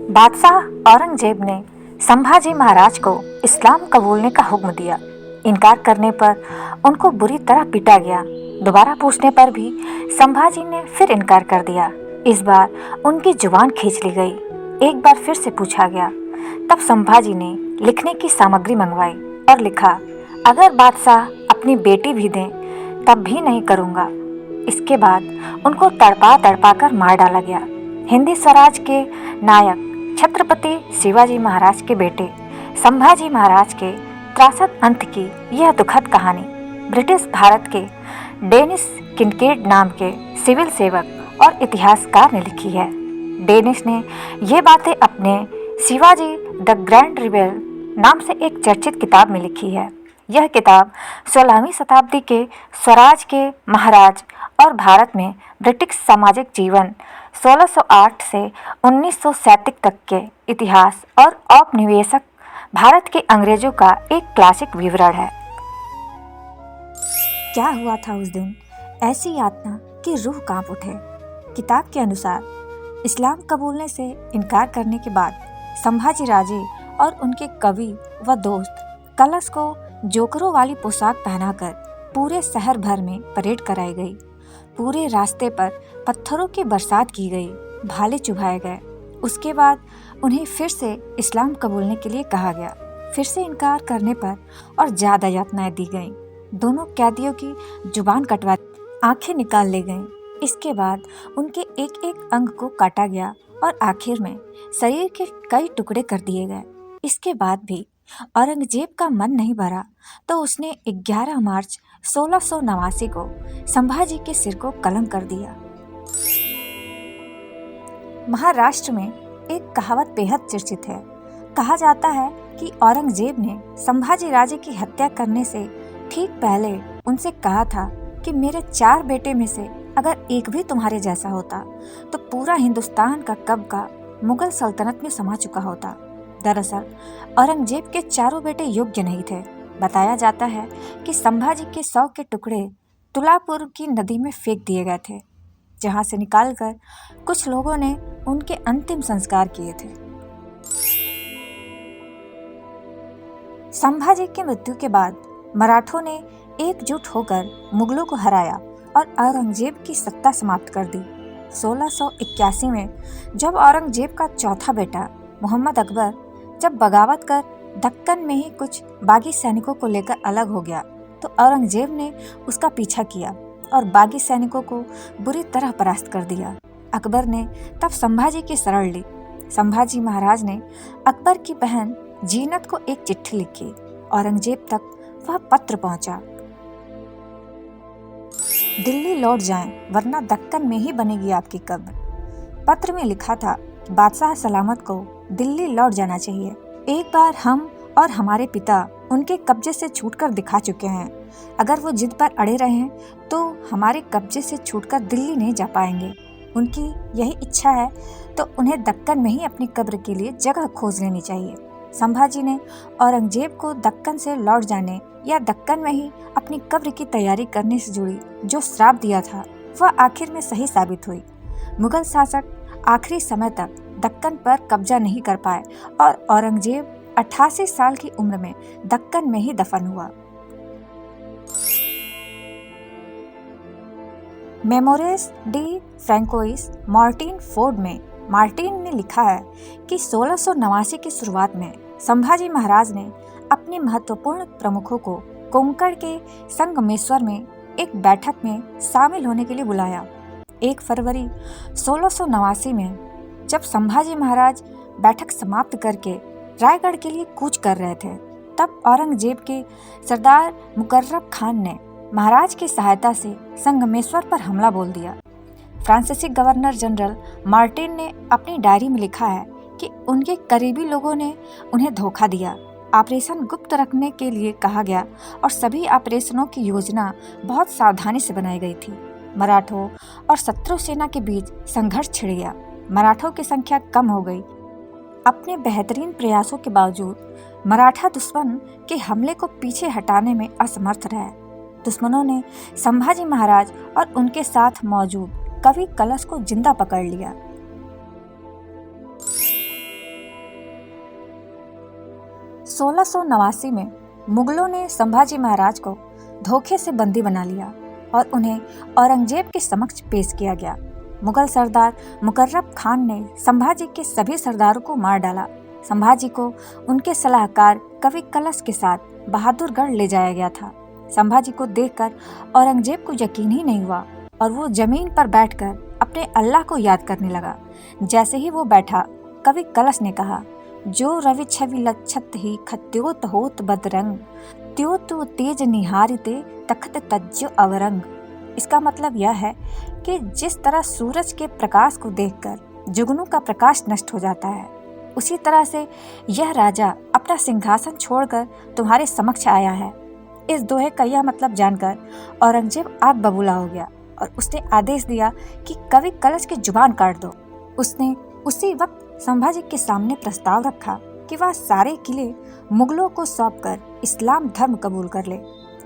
बादशाह औरंगजेब ने संभाजी महाराज को इस्लाम कबूलने का हुक्म दिया। इनकार करने पर उनको बुरी तरह पीटा गया। दोबारा पूछने पर भी संभाजी ने फिर इनकार कर दिया। इस बार उनकी जुबान खींच ली गई। एक बार फिर से पूछा गया। तब संभाजी ने लिखने की सामग्री मंगवाई और लिखा, अगर बादशाह अपनी बेटी भी दें तब भी नहीं करूँगा। इसके बाद उनको तड़पा तड़पा कर मार डाला गया। हिंदी स्वराज के नायक छत्रपति शिवाजी महाराज के बेटे संभाजी महाराज के त्रासद अंत की यह दुखद कहानी ब्रिटिश भारत के डेनिस किनकेड नाम के सिविल सेवक और इतिहासकार ने लिखी है। डेनिस ने ये बातें अपने शिवाजी द ग्रैंड रिबेल नाम से एक चर्चित किताब में लिखी है। यह किताब 16वीं शताब्दी के स्वराज के महाराज और भारत में ब्रिटिश सामाजिक जीवन 1608 से 1937 तक के इतिहास और औपनिवेशिक भारत के अंग्रेजों का एक क्लासिक विवरण है। क्या हुआ था उस दिन? ऐसी यातना कि रूह कांप उठे। किताब के अनुसार इस्लाम कबूलने से इनकार करने के बाद संभाजी राजे और उनके कवि व दोस्त कलश को जोकरों वाली पोशाक पहनाकर पूरे शहर भर में परेड कराई गई। पूरे रास्ते पर पत्थरों की बरसात की गई, भाले चुभाए गए। उसके बाद उन्हें फिर से इस्लाम कबूलने के लिए कहा गया। फिर से इनकार करने पर और ज़्यादा यातनाएं दी गईं। दोनों कैदियों की जुबान कटवा आंखें निकाल ली गईं। इसके बाद उनके एक एक अंग को काटा गया और आखिर में शरीर के कई टुकड़े कर दिए गए। इसके बाद भी औरंगजेब का मन नहीं भरा तो उसने 11 मार्च 1689 को संभाजी के सिर को कलम कर दिया। महाराष्ट्र में एक कहावत बेहद चर्चित है। कहा जाता है कि औरंगजेब ने संभाजी राजे की हत्या करने से ठीक पहले उनसे कहा था कि मेरे 4 बेटे में से अगर एक भी तुम्हारे जैसा होता तो पूरा हिंदुस्तान का कब्जा मुगल सल्तनत में समा चुका होता। दरअसल औरंगजेब के चारों बेटे योग्य नहीं थे। बताया जाता है कि संभाजी के 100 के टुकड़े तुलापुर की नदी में फेंक दिए गए थे, जहां से निकालकर कुछ लोगों ने उनके अंतिम संस्कार किए थे। संभाजी की मृत्यु के बाद मराठों ने एकजुट होकर मुगलों को हराया और औरंगजेब की सत्ता समाप्त कर दी। 1681 में जब औरंगजेब का चौथा बेटा मोहम्मद अकबर जब बगावत कर दक्कन में ही कुछ बागी सैनिकों को लेकर अलग हो गया तो औरंगजेब ने उसका पीछा किया और बागी सैनिकों को बुरी तरह परास्त कर दिया। अकबर ने तब संभाजी की शरण ली। संभाजी महाराज ने अकबर की बहन जीनत को एक चिट्ठी लिखी। औरंगजेब तक वह पत्र पहुंचा, दिल्ली लौट जाएं वरना दक्कन में ही बनेगी आपकी कब्र। पत्र में लिखा था, बादशाह सलामत को दिल्ली लौट जाना चाहिए। एक बार हम और हमारे पिता उनके कब्जे से छूटकर दिखा चुके हैं। अगर वो जिद पर अड़े रहें तो हमारे कब्जे से छूटकर दिल्ली नहीं जा पाएंगे। उनकी यही इच्छा है तो उन्हें दक्कन में ही अपनी कब्र के लिए जगह खोज लेनी चाहिए। संभाजी ने औरंगजेब को दक्कन से लौट जाने या दक्कन में ही अपनी कब्र की तैयारी करने से जुड़ी जो श्राप दिया था वह आखिर में सही साबित हुई। मुगल शासक आखिरी समय तक दक्कन पर कब्जा नहीं कर पाए और औरंगजेब 88 साल की उम्र में दक्कन में ही दफन हुआ। मेमोरेस डी फ्रैंकोइस मार्टिन फोर्ड में मार्टिन ने लिखा है कि 1689 की शुरुआत में संभाजी महाराज ने अपने महत्वपूर्ण प्रमुखों को कोंकण के संगमेश्वर में एक बैठक में शामिल होने के लिए बुलाया। 1 फरवरी 1689 में जब संभाजी महाराज बैठक समाप्त करके रायगढ़ के लिए कूच कर रहे थे तब औरंगजेब के सरदार मुकर्रब खान ने महाराज की सहायता से संगमेश्वर पर हमला बोल दिया। फ्रांसीसी गवर्नर जनरल मार्टिन ने अपनी डायरी में लिखा है कि उनके करीबी लोगों ने उन्हें धोखा दिया। ऑपरेशन गुप्त रखने के लिए कहा गया और सभी ऑपरेशनों की योजना बहुत सावधानी से बनाई गई थी। मराठों और शत्रु सेना के बीच संघर्ष छिड़ गया। मराठों की संख्या कम हो गई। अपने बेहतरीन प्रयासों के बावजूद मराठा दुश्मन के हमले को पीछे हटाने में असमर्थ रहे। दुश्मनों ने संभाजी महाराज और उनके साथ मौजूद कवि कलश को जिंदा पकड़ लिया। 1689 में मुगलों ने संभाजी महाराज को धोखे से बंदी बना लिया और उन्हें औरंगजेब के समक्ष पेश किया गया। मुगल सरदार मुकर्रब खान ने संभाजी के सभी सरदारों को मार डाला। संभाजी को उनके सलाहकार कवि कलश के साथ बहादुरगढ़ ले जाया गया था। संभाजी को देखकर औरंगजेब को यकीन ही नहीं हुआ और वो जमीन पर बैठकर अपने अल्लाह को याद करने लगा। जैसे ही वो बैठा, कवि कलश ने कहा, जो रवि छवि लच्छत ही खत्योत होत बदरंग, त्यो तो तेज निहारिते तखत तज्जो अवरंग। इसका मतलब यह है कि जिस तरह सूरज के प्रकाश को देखकर जुगनू का प्रकाश नष्ट हो जाता है, उसी तरह से यह राजा अपना सिंहासन छोड़कर तुम्हारे समक्ष आया है। इस दोहे का यह मतलब जानकर औरंगजेब आग बबूला हो गया और उसने आदेश दिया कि कवि कलश की जुबान काट दो। उसने उसी वक्त संभाजी के सामने प्रस्ताव रखा कि वह सारे किले मुगलों को सौंपकर इस्लाम धर्म कबूल कर ले,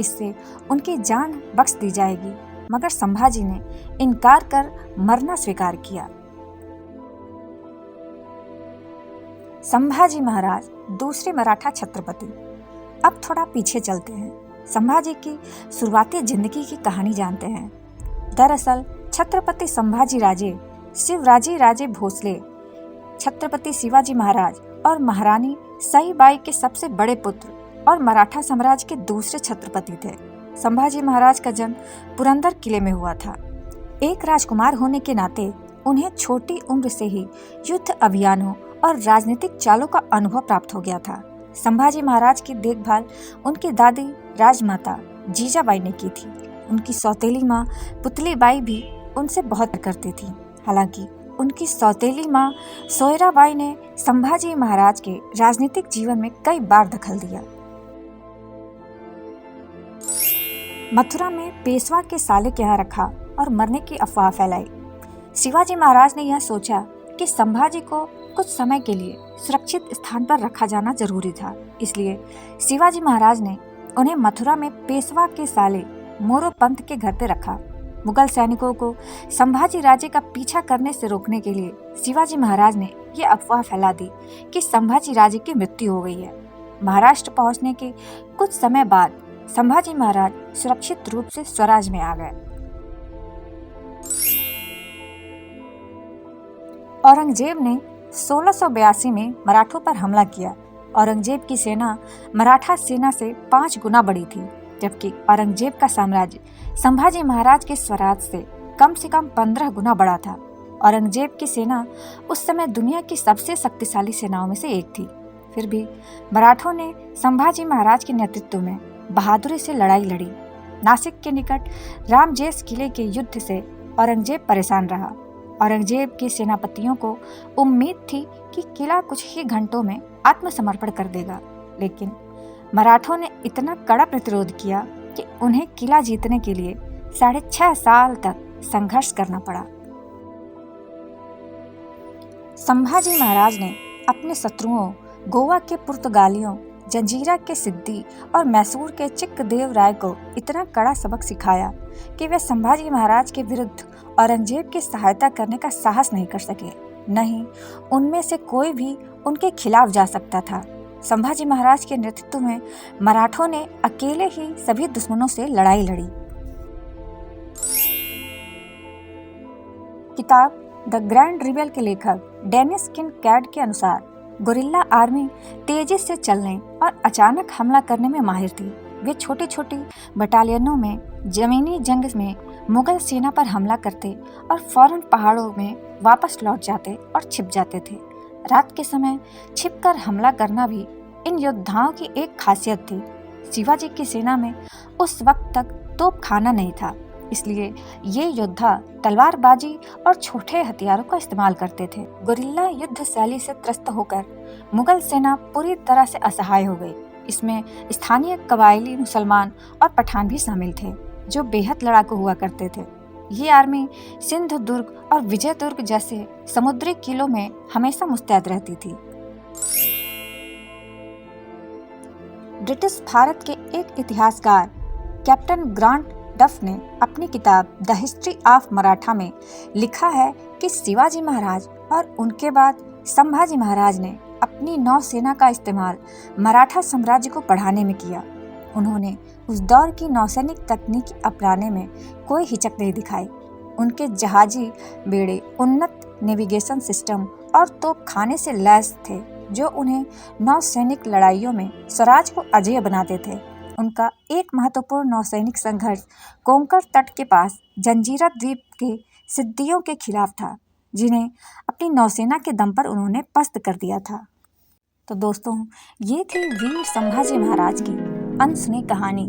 इससे उनकी जान बख्श दी जाएगी। मगर संभाजी ने इनकार कर मरना स्वीकार किया। संभाजी महाराज दूसरे मराठा छत्रपति। अब थोड़ा पीछे चलते हैं, संभाजी की शुरुआती जिंदगी की कहानी जानते हैं। दरअसल छत्रपति संभाजी राजे शिवराजी राजे भोसले छत्रपति शिवाजी महाराज और महारानी सईबाई के सबसे बड़े पुत्र और मराठा साम्राज्य के दूसरे छत्रपति थे। संभाजी महाराज का जन्म पुरंदर किले में हुआ था। एक राजकुमार होने के नाते उन्हें छोटी उम्र से ही युद्ध अभियानों और राजनीतिक चालों का अनुभव प्राप्त हो गया था। संभाजी महाराज की देखभाल उनकी दादी राजमाता जीजाबाई ने की थी। उनकी सौतेली माँ पुतलीबाई भी उनसे बहुत प्यार करती थी। हालांकि उनकी सौतेली माँ सोयराबाई ने संभाजी महाराज के राजनीतिक जीवन में कई बार दखल दिया। मथुरा में पेशवा के साले के यहाँ रखा और मरने की अफवाह फैलाई। शिवाजी महाराज ने यह सोचा कि संभाजी को कुछ समय के लिए सुरक्षित स्थान पर रखा जाना जरूरी था। इसलिए शिवाजी महाराज ने उन्हें मथुरा में पेशवा के साले मोरोपंत के घर पे रखा। मुगल सैनिकों को संभाजी राजे का पीछा करने से रोकने के लिए शिवाजी महाराज ने यह अफवाह फैला दी कि संभाजी राजे की मृत्यु हो गई है। महाराष्ट्र पहुंचने के कुछ समय बाद संभाजी महाराज सुरक्षित रूप से स्वराज में आ गए। औरंगजेब ने 1682 में मराठों पर हमला किया। औरंगजेब की सेना मराठा सेना से 5 गुना बड़ी थी, जबकि औरंगजेब का साम्राज्य संभाजी महाराज के स्वराज से कम 15 गुना बड़ा था। औरंगजेब की सेना उस समय दुनिया की सबसे शक्तिशाली सेनाओं में से एक थी। फिर भी मराठों ने संभाजी महाराज के नेतृत्व में बहादुरी से लड़ाई लड़ी। नासिक के निकट रामजेस किले के युद्ध से औरंगजेब परेशान रहा। औरंगजेब के सेनापतियों को उम्मीद थी कि किला कुछ ही घंटों में आत्मसमर्पण कर देगा, लेकिन मराठों ने इतना कड़ा प्रतिरोध किया कि उन्हें किला जीतने के लिए 6.5 साल तक संघर्ष करना पड़ा। संभाजी महाराज ने अपने शत्रुओं गोवा के पुर्तगालियों, जंजीरा के सिद्दी और मैसूर के चिक्कदेव राय को इतना कड़ा सबक सिखाया कि वे संभाजी महाराज के विरुद्ध औरंगजेब की सहायता करने का साहस नहीं कर सके। नहीं, उनमें से कोई भी उनके खिलाफ जा सकता था। संभाजी महाराज के नेतृत्व में मराठों ने अकेले ही सभी दुश्मनों से लड़ाई लड़ी। किताब द ग्रैंड रिबेल के लेखक डेनिस किनकैड के अनुसार गुरिल्ला आर्मी तेजी से चलने और अचानक हमला करने में माहिर थी। वे छोटी छोटी बटालियनों में जमीनी जंग में मुगल सेना पर हमला करते और फौरन पहाड़ों में वापस लौट जाते और छिप जाते थे। रात के समय छिपकर हमला करना भी इन योद्धाओं की एक खासियत थी। शिवाजी की सेना में उस वक्त तक तोपखाना नहीं था, इसलिए ये योद्धा तलवारबाजी और छोटे हथियारों का इस्तेमाल करते थे। गुरिल्ला युद्ध शैली से त्रस्त होकर मुगल सेना पूरी तरह से असहाय हो गई। इसमें स्थानीय कबायली मुसलमान और पठान भी शामिल थे, जो बेहद लड़ाकू हुआ करते थे। ये आर्मी सिंध दुर्ग और विजय दुर्ग जैसे समुद्री किलों में हमेशा मुस्तैद रहती थी। ब्रिटिश भारत के एक इतिहासकार कैप्टन ग्रांट डफ ने अपनी किताब द हिस्ट्री ऑफ मराठा में लिखा है कि शिवाजी महाराज और उनके बाद संभाजी महाराज ने अपनी नौसेना का इस्तेमाल मराठा साम्राज्य को बढ़ाने में किया। उन्होंने उस दौर की नौसैनिक तकनीक अपनाने में कोई हिचक नहीं दिखाई। उनके जहाजी बेड़े उन्नत नेविगेशन सिस्टम और तोपखाने से लैस थे, जो उन्हें नौसैनिक लड़ाइयों में स्वराज को अजेय बनाते थे। उनका एक महत्वपूर्ण नौसैनिक संघर्ष कोंकण तट के पास जंजीरा द्वीप के सिद्दियों के खिलाफ था, जिन्हें अपनी नौसेना के दम पर उन्होंने पस्त कर दिया था। तो दोस्तों, ये थी वीर संभाजी महाराज की अनसुनी कहानी।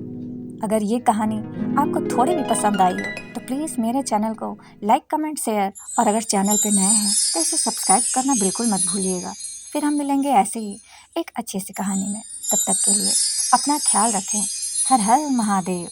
अगर ये कहानी आपको थोड़ी भी पसंद आई हो तो प्लीज़ मेरे चैनल को लाइक, कमेंट, शेयर और अगर चैनल पे नए हैं तो इसे सब्सक्राइब करना बिल्कुल मत भूलिएगा। फिर हम मिलेंगे ऐसे ही एक अच्छी सी कहानी में। तब तक के लिए अपना ख्याल रखें। हर हर महादेव।